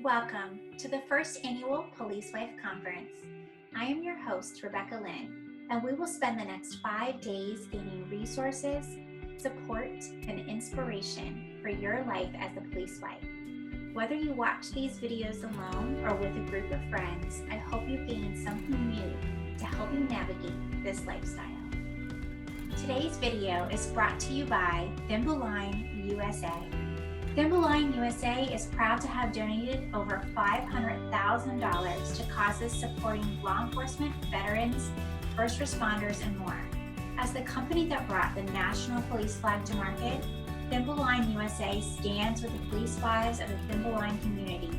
welcome to the first annual Police Wife Conference. I am your host, Rebecca Lynn, and we will spend the next 5 days gaining resources, support, and inspiration for your life as a police wife. Whether you watch these videos alone or with a group of friends, I hope you gain something new to help you navigate this lifestyle. Today's video is brought to you by Thimble-Line USA. Thimble-Line USA is proud to have donated over $500,000 to causes supporting law enforcement, veterans, first responders, and more. As the company that brought the national police flag to market, Thimble-Line USA stands with the police wives of the Thimble-Line community,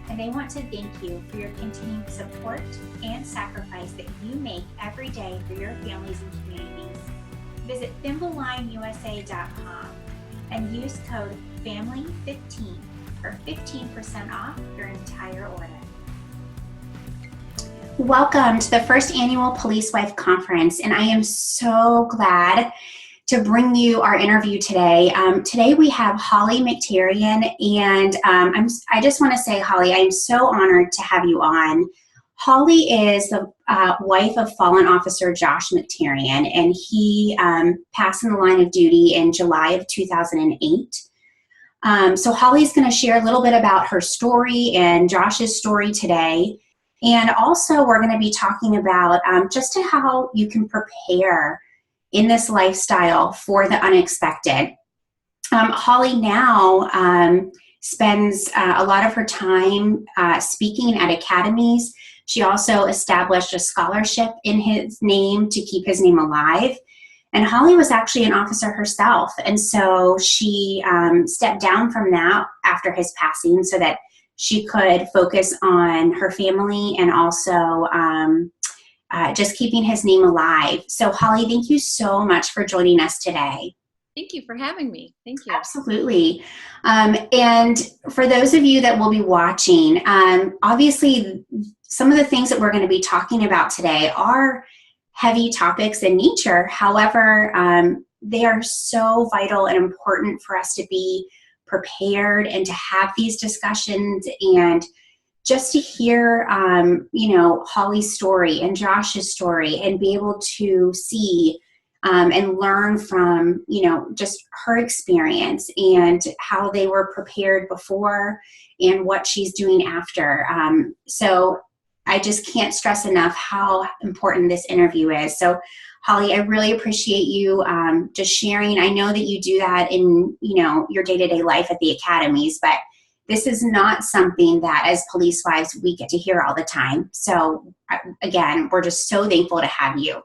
and they want to thank you for your continued support and sacrifice that you make every day for your families and communities. Visit ThimbleLineUSA.com and use code FAMILY15 for 15% off your entire order. Welcome to the first annual Police Wife Conference, and I am so glad to bring you our interview today. Today we have Holly Miktarian, and I just want to say, Holly, I am so honored to have you on. Holly is the wife of fallen officer Josh Miktarian, and he passed in the line of duty in July of 2008. So Holly's going to share a little bit about her story and Josh's story today. And also we're going to be talking about just how you can prepare in this lifestyle for the unexpected. Holly now spends a lot of her time speaking at academies. She also established a scholarship in his name to keep his name alive. And Holly was actually an officer herself. And so she stepped down from that after his passing so that she could focus on her family and also just keeping his name alive. So Holly, thank you so much for joining us today. Thank you for having me. Thank you. Absolutely. And for those of you that will be watching, obviously some of the things that we're going to be talking about today are heavy topics in nature. However, they are so vital and important for us to be prepared and to have these discussions and just to hear, Holly's story and Josh's story and be able to see and learn from, just her experience and how they were prepared before and what she's doing after. So I just can't stress enough how important this interview is. So Holly, I really appreciate you just sharing. I know that you do that in, your day-to-day life at the academies, but this is not something that as police wives we get to hear all the time. So again, we're just so thankful to have you.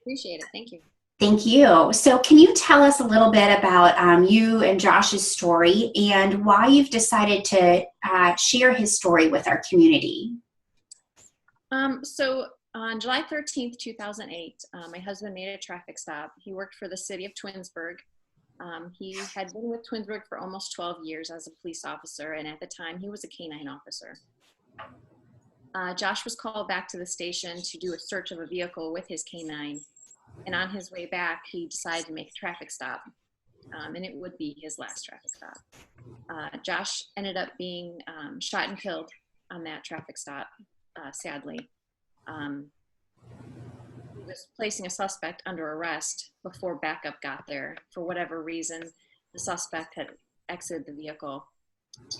Appreciate it. Thank you. Thank you. So can you tell us a little bit about you and Josh's story and why you've decided to share his story with our community? So on July 13th, 2008, my husband made a traffic stop. He worked for the city of Twinsburg. He had been with Twinsburg for almost 12 years as a police officer, and at the time he was a canine officer. Josh was called back to the station to do a search of a vehicle with his canine. And on his way back, he decided to make a traffic stop, and it would be his last traffic stop. Josh ended up being shot and killed on that traffic stop, sadly. He was placing a suspect under arrest before backup got there. For whatever reason, the suspect had exited the vehicle,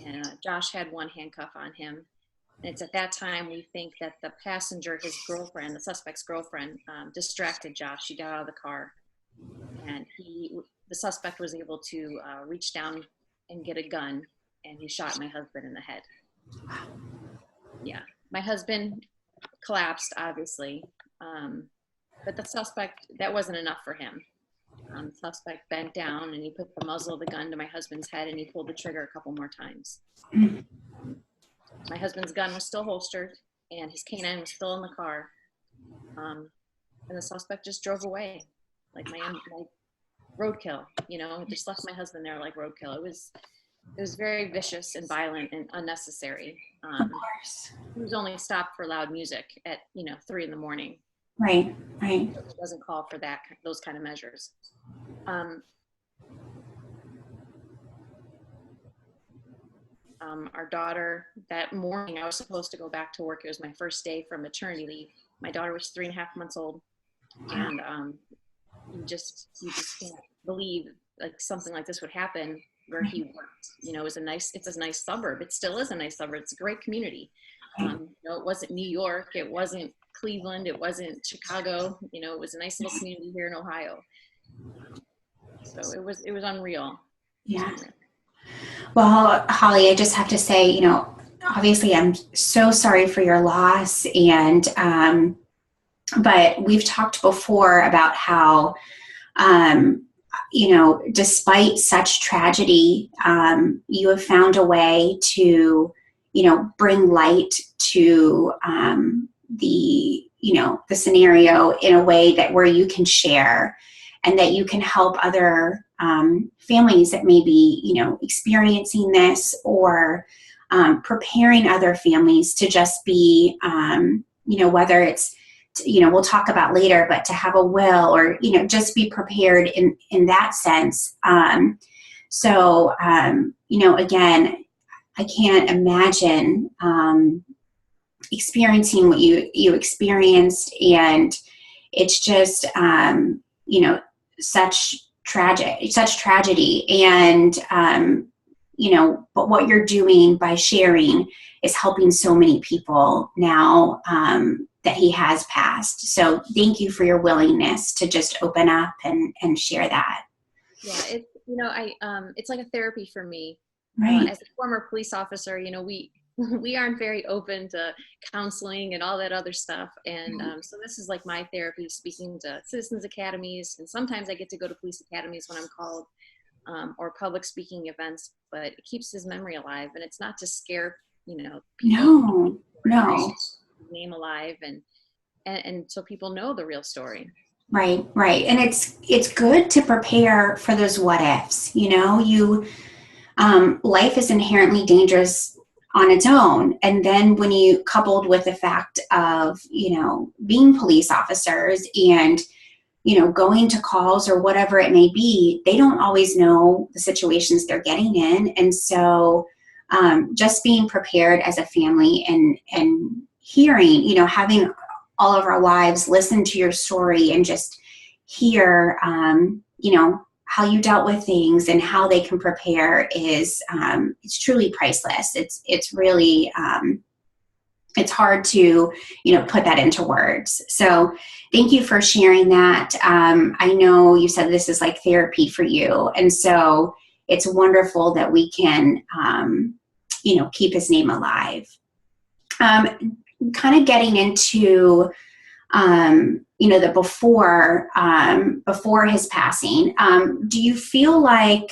and Josh had one handcuff on him. And it's at that time we think that the passenger, his girlfriend, the suspect's girlfriend, distracted Josh. She got out of the car, and the suspect was able to reach down and get a gun, and he shot my husband in the head. Yeah, my husband collapsed, obviously, but the suspect, that wasn't enough for him. The suspect bent down, and he put the muzzle of the gun to my husband's head, and he pulled the trigger a couple more times. My husband's gun was still holstered, and his canine was still in the car. And the suspect just drove away, like my roadkill. It just left my husband there like roadkill. It was very vicious and violent and unnecessary. Of course. He was only stopped for loud music at 3 a.m. Right. It doesn't call for those kind of measures. Our daughter, that morning, I was supposed to go back to work. It was my first day from maternity leave. My daughter was 3.5 months old, and you just can't believe like something like this would happen where he worked. It's a nice suburb. It still is a nice suburb. It's a great community. It wasn't New York, it wasn't Cleveland, it wasn't Chicago. It was a nice little community here in Ohio. So it was unreal. Yeah. Well, Holly, I just have to say, obviously I'm so sorry for your loss, and but we've talked before about how despite such tragedy, you have found a way to, bring light to the scenario in a way that where you can share and that you can help other families that may be, experiencing this, or preparing other families to just be, whether it's, we'll talk about later, but to have a will, or, just be prepared in that sense. Again, I can't imagine experiencing what you experienced, and it's just, such tragedy. And, but what you're doing by sharing is helping so many people now, that he has passed. So thank you for your willingness to just open up and share that. Yeah, it's like a therapy for me. Right. As a former police officer, we aren't very open to counseling and all that other stuff. And so this is like my therapy, speaking to citizens academies. And sometimes I get to go to police academies when I'm called, or public speaking events, but it keeps his memory alive. And it's not to scare, people. No. Name alive, and so people know the real story. Right. And it's good to prepare for those what ifs. Life is inherently dangerous on its own, and then when you coupled with the fact of being police officers and going to calls or whatever it may be, they don't always know the situations they're getting in, and so just being prepared as a family and hearing, having all of our lives listen to your story and just hear, how you dealt with things and how they can prepare is, it's truly priceless. It's really, it's hard to, put that into words. So thank you for sharing that. I know you said this is like therapy for you. And so it's wonderful that we can, keep his name alive. Kind of getting into, the before his passing, do you feel like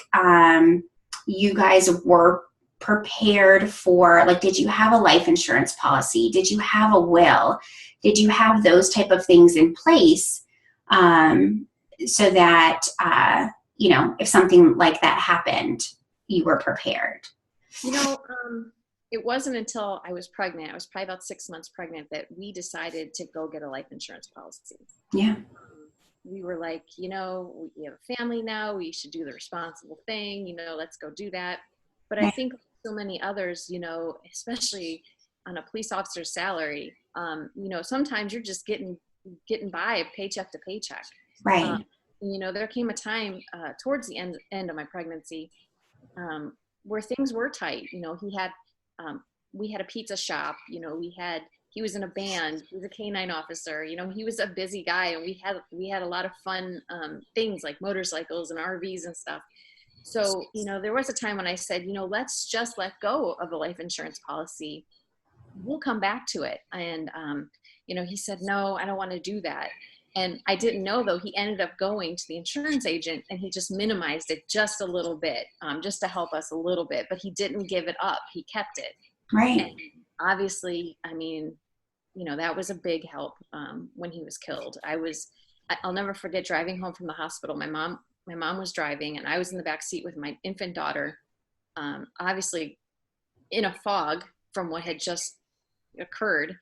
you guys were prepared for, like, did you have a life insurance policy? Did you have a will? Did you have those type of things in place, so that, if something like that happened, you were prepared? It wasn't until I was pregnant, I was probably about 6 months pregnant, that we decided to go get a life insurance policy. Yeah. We were like, we have a family now, we should do the responsible thing, let's go do that. But I think so many others, especially on a police officer's salary, sometimes you're just getting by paycheck to paycheck. Right. There came a time towards the end of my pregnancy where things were tight. We had a pizza shop, he was in a band, he was a canine officer, he was a busy guy, and we had a lot of fun things like motorcycles and RVs and stuff. So, there was a time when I said, let's just let go of the life insurance policy. We'll come back to it. And, he said, no, I don't want to do that. And I didn't know, though, he ended up going to the insurance agent, and he just minimized it just a little bit, just to help us a little bit. But he didn't give it up. He kept it. Right. And obviously, that was a big help when he was killed. I'll never forget driving home from the hospital. My mom was driving, and I was in the back seat with my infant daughter, obviously in a fog from what had just occurred.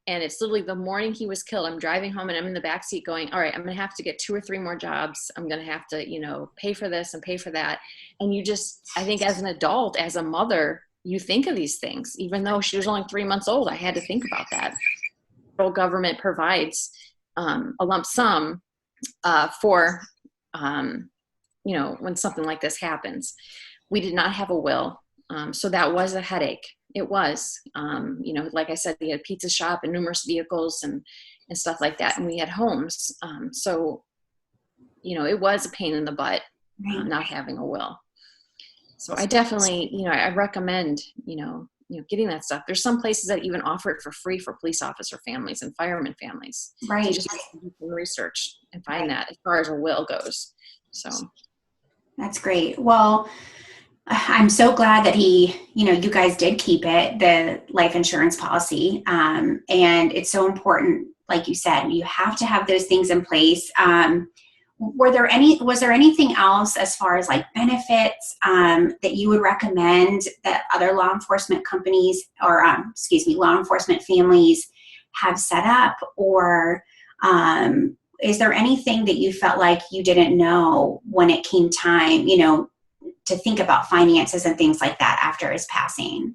And it's literally the morning he was killed. I'm driving home, and I'm in the backseat going, all right, I'm going to have to get 2 or 3 more jobs. I'm going to have to, pay for this and pay for that. And I think as an adult, as a mother, you think of these things. Even though she was only 3 months old, I had to think about that. The federal government provides a lump sum for, when something like this happens. We did not have a will. So that was a headache. It was, like I said, we had a pizza shop and numerous vehicles and stuff like that. And we had homes. So, it was a pain in the butt, not having a will. So I definitely, I recommend, getting that stuff. There's some places that even offer it for free for police officer families and fireman families. Right. So just do some research and find that as far as a will goes. So that's great. Well, I'm so glad that you guys did keep it, the life insurance policy. And it's so important, like you said, you have to have those things in place. Was there anything else as far as like benefits that you would recommend that other law enforcement companies or, law enforcement families have set up? Or is there anything that you felt like you didn't know when it came time, to think about finances and things like that after his passing?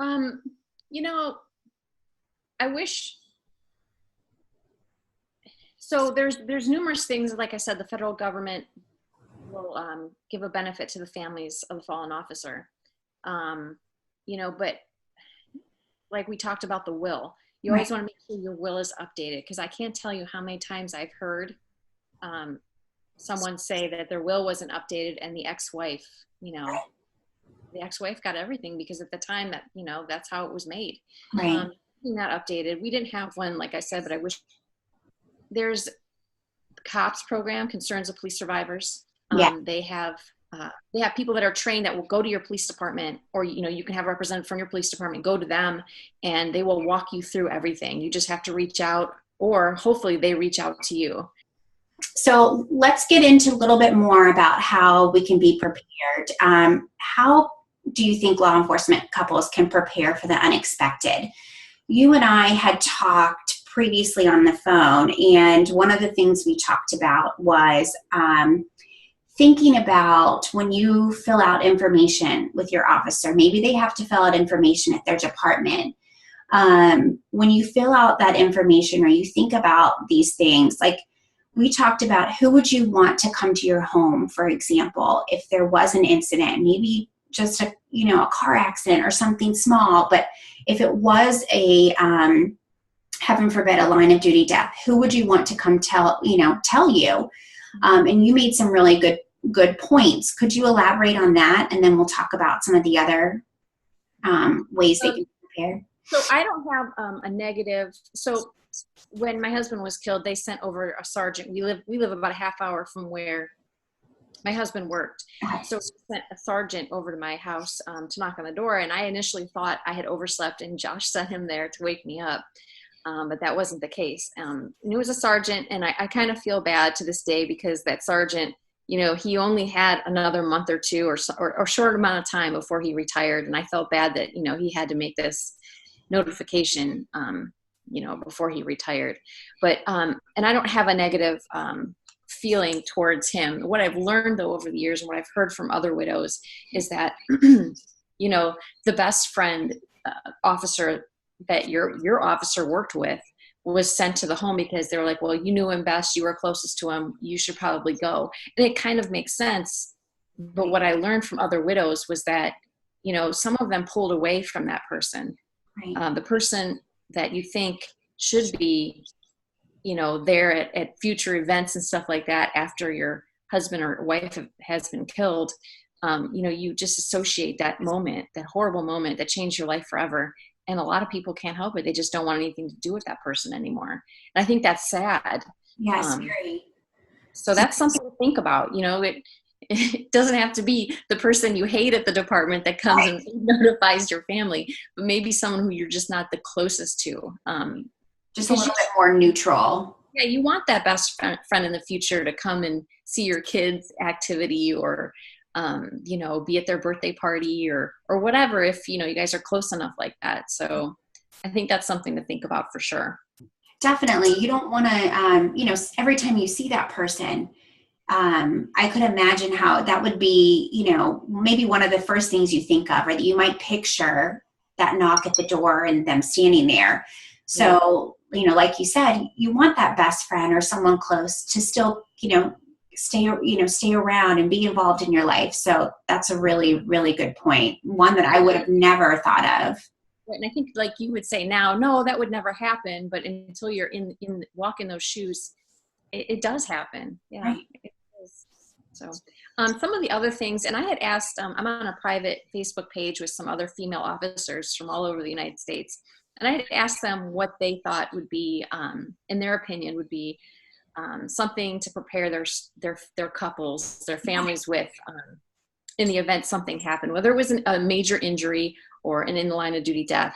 I wish. So there's numerous things. Like I said, the federal government will give a benefit to the families of the fallen officer. But like we talked about the will, you always want to make sure your will is updated, because I can't tell you how many times I've heard someone say that their will wasn't updated, and the ex-wife got everything because at the time that, that's how it was made. Right. Not updated. We didn't have one, like I said, but I wish. There's the COPS program, Concerns of Police Survivors. They have people that are trained that will go to your police department, or, you can have a representative from your police department, go to them, and they will walk you through everything. You just have to reach out, or hopefully they reach out to you. So let's get into a little bit more about how we can be prepared. How do you think law enforcement couples can prepare for the unexpected? You and I had talked previously on the phone, and one of the things we talked about was thinking about when you fill out information with your officer. Maybe they have to fill out information at their department. When you fill out that information, or you think about these things, like we talked about, who would you want to come to your home, for example, if there was an incident, maybe just a car accident or something small. But if it was a, heaven forbid, a line of duty death, who would you want to come tell you? And you made some really good points. Could you elaborate on that? And then we'll talk about some of the other ways they can prepare. So I don't have a negative. So when my husband was killed, they sent over a sergeant. We live about a half hour from where my husband worked. So we sent a sergeant over to my house to knock on the door. And I initially thought I had overslept and Josh sent him there to wake me up. But that wasn't the case. And it was a sergeant. And I kind of feel bad to this day, because that sergeant, he only had another month or two or short amount of time before he retired. And I felt bad that, he had to make this notification, before he retired. But, and I don't have a negative feeling towards him. What I've learned, though, over the years, and what I've heard from other widows, is that, the best friend officer that your officer worked with was sent to the home because they were like, well, you knew him best, you were closest to him, you should probably go. And it kind of makes sense. But what I learned from other widows was that, some of them pulled away from that person. Right. The person that you think should be, there at future events and stuff like that after your husband or wife has been killed, you just associate that moment, that horrible moment that changed your life forever. And a lot of people can't help it. They just don't want anything to do with that person anymore. And I think that's sad. Yes, very. So that's something to think about. It doesn't have to be the person you hate at the department that comes and notifies your family, but maybe someone who you're just not the closest to. Just a little bit more neutral. Yeah, you want that best friend in the future to come and see your kids' activity, or be at their birthday party or whatever, if, you guys are close enough like that. So I think that's something to think about for sure. Definitely. You don't want to, every time you see that person, I could imagine how that would be, maybe one of the first things you think of, or that you might picture that knock at the door and them standing there. So, like you said, you want that best friend or someone close to still, stay around and be involved in your life. So that's a really, really good point. One that I would have never thought of. And I think, like you would say now, no, that would never happen. But until you're in walk in those shoes, it does happen. Yeah. Right. It is. So some of the other things, and I had asked, I'm on a private Facebook page with some other female officers from all over the United States. And I had asked them what they thought would be, in their opinion, would be something to prepare their couples, their families with, in the event something happened, whether it was a major injury or an in the line of duty death.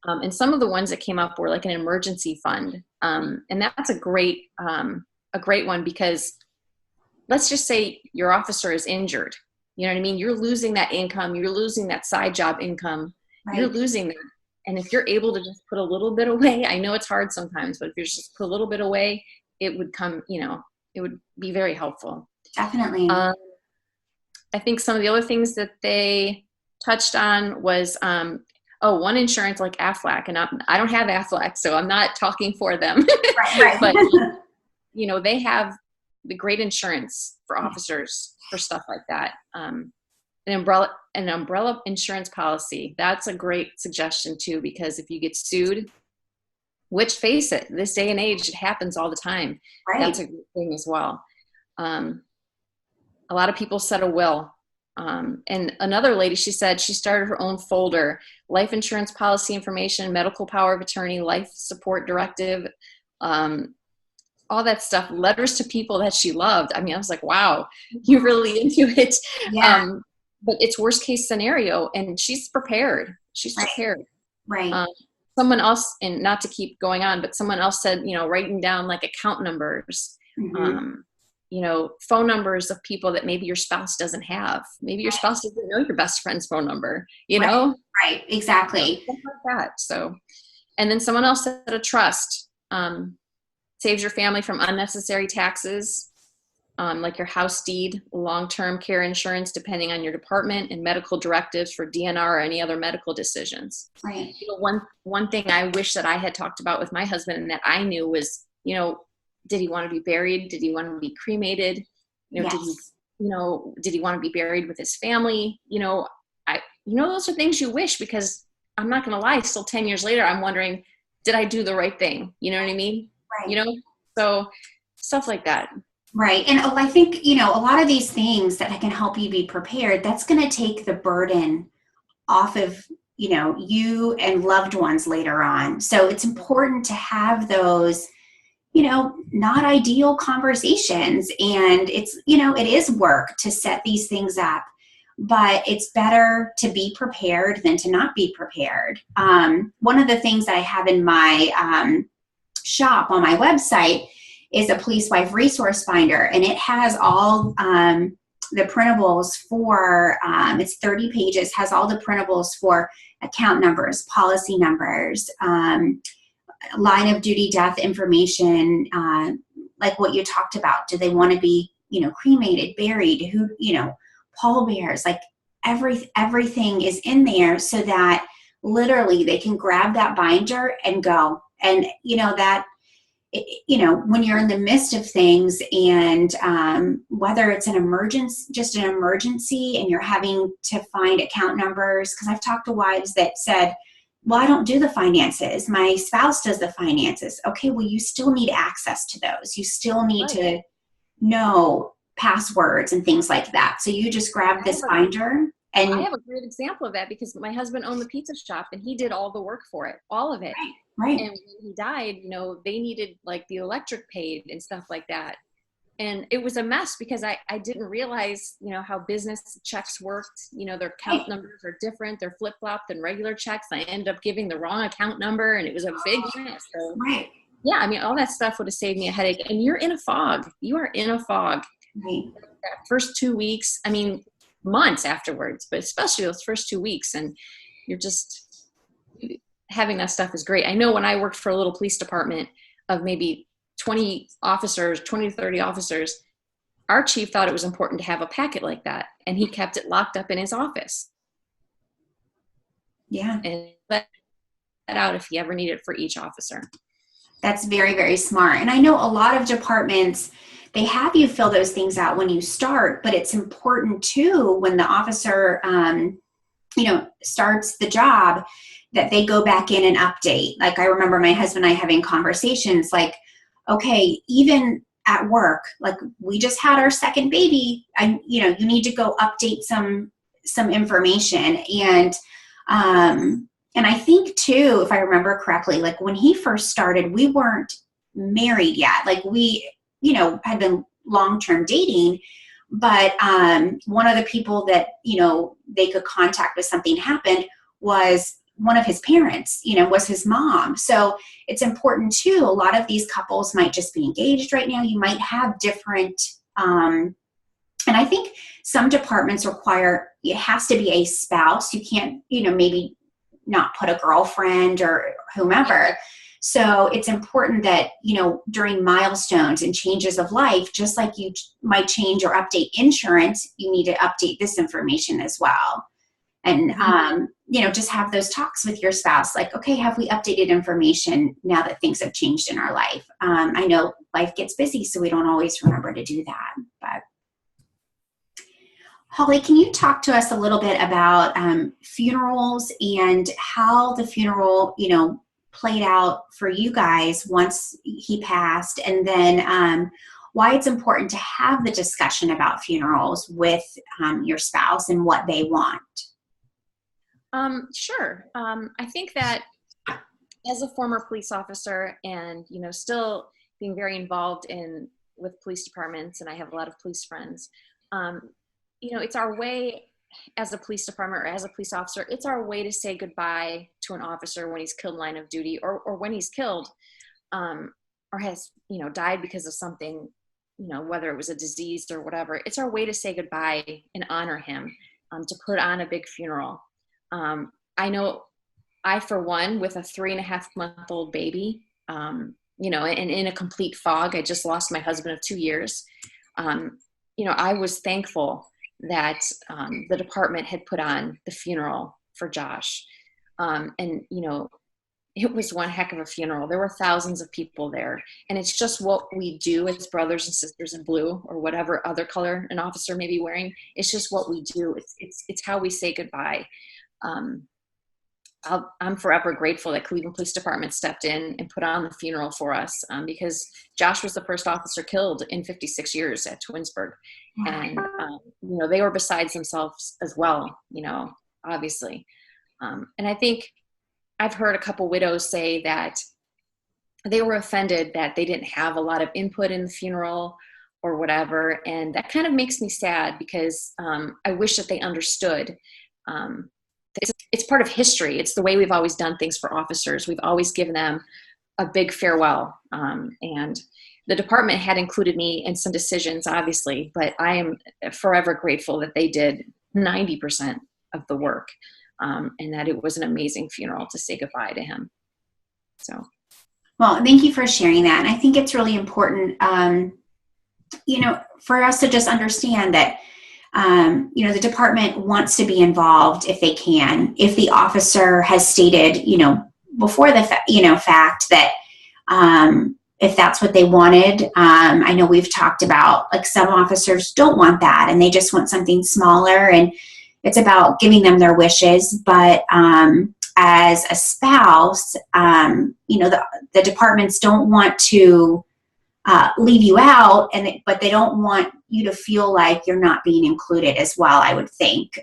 And some of the ones that came up were like an emergency fund. And that's a great one, because let's just say your officer is injured. You know what I mean? You're losing that income. You're losing that side job income. Right. You're losing that. And if you're able to just put a little bit away, I know it's hard sometimes, but if you just put a little bit away, it would come, it would be very helpful. Definitely. I think some of the other things that they touched on was, one insurance like Aflac, and I don't have Aflac, so I'm not talking for them. Right. But, they have the great insurance for officers for stuff like that. An umbrella insurance policy. That's a great suggestion too, because if you get sued, which, face it, this day and age, it happens all the time. Right. That's a good thing as well. A lot of people said a will. And another lady, she said she started her own folder: life insurance policy information, medical power of attorney, life support directive, all that stuff, letters to people that she loved. I mean, I was like, wow, you're really into it. Yeah. But it's worst case scenario, and she's prepared. Right. Someone else, and not to keep going on, but someone else said, writing down like account numbers, phone numbers of people that maybe your spouse doesn't have. Maybe your spouse doesn't know your best friend's phone number, Right. Exactly. Stuff like that. So, and then someone else said a trust, saves your family from unnecessary taxes, like your house deed, long-term care insurance, depending on your department, and medical directives for DNR or any other medical decisions. Right. One thing I wish that I had talked about with my husband and that I knew was, did he want to be buried? Did he want to be cremated? Yes. Did he want to be buried with his family? Those are things you wish, because I'm not going to lie, still 10 years later, I'm wondering, did I do the right thing? You know what I mean? Right. So stuff like that. Right. And I think, a lot of these things that can help you be prepared, that's going to take the burden off of, you and loved ones later on. So it's important to have those, not ideal conversations. And it's, it is work to set these things up, but it's better to be prepared than to not be prepared. One of the things I have in my shop on my website is a police wife resource finder, and it has all the printables for, it's 30 pages, has all the printables for account numbers, policy numbers, line of duty death information, like what you talked about. Do they want to be, cremated, buried, who, pallbearers, like everything is in there, so that literally they can grab that binder and go. And, that, when you're in the midst of things, and whether it's an emergency, and you're having to find account numbers, because I've talked to wives that said, well, I don't do the finances. My spouse does the finances. Okay, well, you still need access to those. You still need to know passwords and things like that. So you just grab this binder. And I have a great example of that, because my husband owned the pizza shop, and he did all the work for it, all of it. Right. And when he died, they needed like the electric paid and stuff like that. And it was a mess, because I didn't realize, how business checks worked. Their account numbers are different. They're flip-flopped than regular checks. I ended up giving the wrong account number, and it was a big mess. So, yeah, I mean, all that stuff would have saved me a headache. And you're in a fog. You are in a fog. Right. That first 2 weeks, I mean, months afterwards, but especially those first 2 weeks, and you're just having that stuff is great. I know when I worked for a little police department of maybe 20 to 30 officers, our chief thought it was important to have a packet like that, and he kept it locked up in his office. Yeah. And let that out if he ever needed it for each officer. That's very, very smart. And I know a lot of departments, they have you fill those things out when you start, but it's important too when the officer, starts the job, that they go back in and update. Like I remember my husband and I having conversations like, okay, even at work, like we just had our second baby, you need to go update some information. And I think too, if I remember correctly, like when he first started, we weren't married yet. Like we, had been long-term dating, but one of the people that, they could contact if something happened was one of his parents, was his mom. So it's important too. A lot of these couples might just be engaged right now. You might have different, and I think some departments require, it has to be a spouse. You can't, maybe not put a girlfriend or whomever. So it's important that, during milestones and changes of life, just like you might change or update insurance, you need to update this information as well. And, just have those talks with your spouse, like, okay, have we updated information now that things have changed in our life? I know life gets busy, so we don't always remember to do that. But Holly, can you talk to us a little bit about funerals and how the funeral, played out for you guys once he passed, and then why it's important to have the discussion about funerals with your spouse and what they want? Sure. I think that as a former police officer and, still being very involved with police departments, and I have a lot of police friends, it's our way as a police department or as a police officer, it's our way to say goodbye to an officer when he's killed in line of duty, or when he's killed, or has, died because of something, whether it was a disease or whatever. It's our way to say goodbye and honor him, to put on a big funeral. I know I, for one, with a 3.5-month-old baby, and in a complete fog, I just lost my husband of 2 years. I was thankful that the department had put on the funeral for Josh. It was one heck of a funeral. There were thousands of people there, and it's just what we do as brothers and sisters in blue, or whatever other color an officer may be wearing. It's just what we do. It's how we say goodbye. I'm forever grateful that Cleveland Police Department stepped in and put on the funeral for us, because Josh was the first officer killed in 56 years at Twinsburg. And, they were besides themselves as well, obviously. And I think I've heard a couple widows say that they were offended that they didn't have a lot of input in the funeral or whatever. And that kind of makes me sad, because I wish that they understood. It's part of history. It's the way we've always done things for officers. We've always given them a big farewell. And the department had included me in some decisions, obviously, but I am forever grateful that they did 90% of the work, and that it was an amazing funeral to say goodbye to him. So, well, thank you for sharing that. And I think it's really important, for us to just understand that the department wants to be involved if they can. If the officer has stated, before the fact that if that's what they wanted, I know we've talked about, like, some officers don't want that and they just want something smaller, and it's about giving them their wishes. But as a spouse, the departments don't want to leave you out, but they don't want you to feel like you're not being included as well, I would think.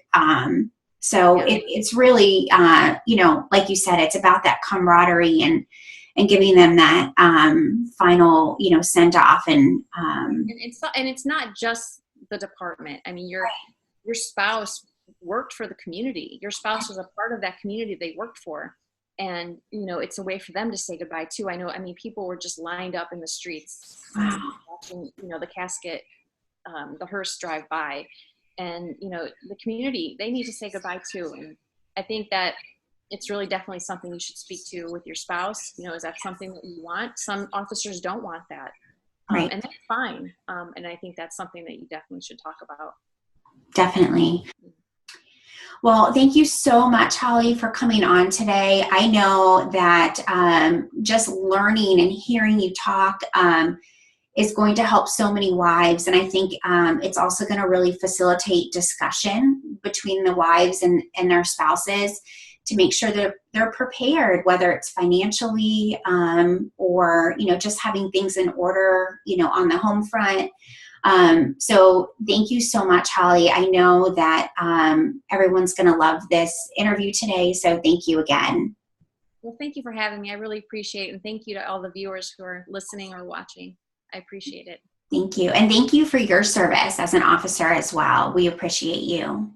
So it's really, like you said, it's about that camaraderie and giving them that final, send off. And it's not just the department. I mean, your spouse worked for the community. Your spouse was a part of that community they worked for. And, it's a way for them to say goodbye too. People were just lined up in the streets, watching, the casket, the hearse drive by, and, the community, they need to say goodbye too. And I think that it's really definitely something you should speak to with your spouse. Is that something that you want? Some officers don't want that. Right. And that's fine. And I think that's something that you definitely should talk about. Definitely. Well, thank you so much, Holly, for coming on today. I know that just learning and hearing you talk is going to help so many wives. And I think it's also going to really facilitate discussion between the wives and their spouses to make sure that they're prepared, whether it's financially or, just having things in order, on the home front. So thank you so much, Holly. I know that everyone's going to love this interview today. So thank you again. Well, thank you for having me. I really appreciate it. And thank you to all the viewers who are listening or watching. I appreciate it. Thank you. And thank you for your service as an officer as well. We appreciate you.